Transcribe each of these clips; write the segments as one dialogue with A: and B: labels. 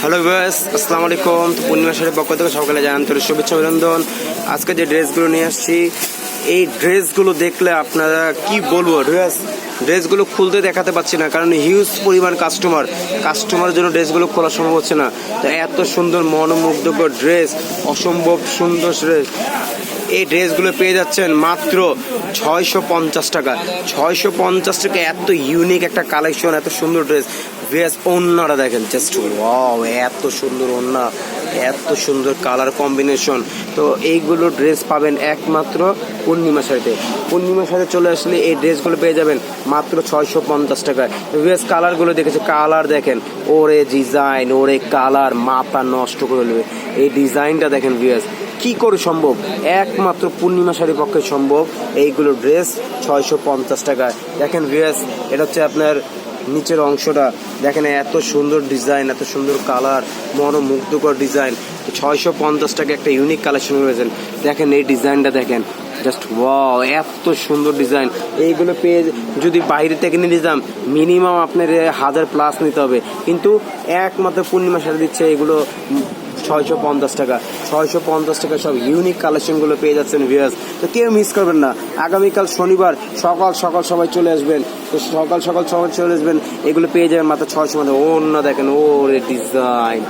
A: Hello viewers, আসসালামু আলাইকুম। পূর্ণিমা শাড়ির পক্ষ থেকে সকালে জানান তোর শুভেচ্ছা অভিনন্দন। আজকে যে ড্রেসগুলো নিয়ে আসছি, এই ড্রেসগুলো দেখলে আপনারা কি বলবো ভিউয়ার্স, ড্রেসগুলো খুলতে দেখাতে পাচ্ছি না, কারণ হিউজ পরিমাণ কাস্টমারের জন্য ড্রেসগুলো খোলা সম্ভব হচ্ছে না। তো এত সুন্দর মনোমুগ্ধকর ড্রেস, অসম্ভব সুন্দর ড্রেস, এই ড্রেসগুলো পেয়ে যাচ্ছেন মাত্র 650 টাকা। 650 টাকা, এত ইউনিক একটা কালেকশন, এত সুন্দর ড্রেস। ভিউয়ার্স, ওন্নাটা দেখেন, জাস্ট ওয়াও, এত সুন্দর ওন্না, এত সুন্দর কালার কম্বিনেশন। তো এইগুলো ড্রেস পাবেন একমাত্র পূর্ণিমা শাড়িতে। পূর্ণিমা শাড়ি চলে আসলে এই ড্রেসগুলো পেয়ে যাবেন মাত্র 650 টাকায়। ভিউয়ার্স, কালারগুলো দেখেছে, কালার দেখেন, ওরে ডিজাইন, ওরে কালার, মাথা নষ্ট করে নেবে। এই ডিজাইনটা দেখেন ভিউয়ার্স, কি করে সম্ভব? একমাত্র পূর্ণিমা শাড়ির পক্ষে সম্ভব। এইগুলো ড্রেস 650 টাকায়। দেখেন ভিউয়ার্স, এটা হচ্ছে আপনার নিচের অংশটা দেখেন, এত সুন্দর ডিজাইন, এত সুন্দর কালার, মনোমুগ্ধকর ডিজাইন। 650 টাকা একটা ইউনিক কালেকশন রয়েছেন। দেখেন এই ডিজাইনটা দেখেন, জাস্ট ওয়াও, এত সুন্দর ডিজাইন। এইগুলো পেয়ে যদি বাইরে থেকে নিয়ে যেতাম মিনিমাম আপনার 1000+ নিতে হবে, কিন্তু একমাত্র পূর্ণিমা শাড়ি দিচ্ছে এগুলো 650 টাকা। 650 টাকা সব ইউনিক কালেকশনগুলো পেয়ে যাচ্ছেন ভিউয়ার্স। তো কেউ মিস করবেন না। আগামীকাল শনিবার সকাল সকাল সবাই চলে আসবেন। তো সকাল সকাল সবাই চলে আসবেন, এগুলো পেয়ে যাবেন মাত্র 600 টাকা। অন্য দেখেন, ওরে ডিজাইন,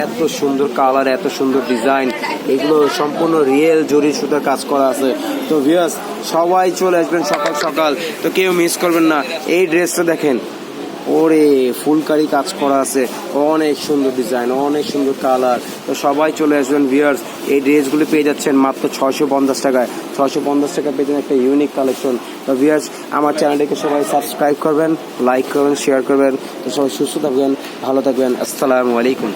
A: এত সুন্দর কালার, এত সুন্দর ডিজাইন। এগুলো সম্পূর্ণ রিয়েল জরি সুতার কাজ করা আছে। তো ভিউয়ার্স, সবাই চলে আসবেন সকাল সকাল, তো কেউ মিস করবেন না। এই ড্রেসটা দেখেন, ওরে ফুলকারি কাজ করা আছে, অনেক সুন্দর ডিজাইন, অনেক সুন্দর কালার। তো সবাই চলে আসবেন ভিউয়ার্স। এই ড্রেসগুলো পেয়ে যাচ্ছেন মাত্র 650 টাকায়। 650 টাকা পেয়ে যাচ্ছেন একটা ইউনিক কালেকশন। তো ভিউয়ার্স, আমার চ্যানেলটিকে সবাই সাবস্ক্রাইব করবেন, লাইক করবেন, শেয়ার করবেন। তো সবাই সুস্থ থাকবেন, ভালো থাকবেন। আসসালামু আলাইকুম।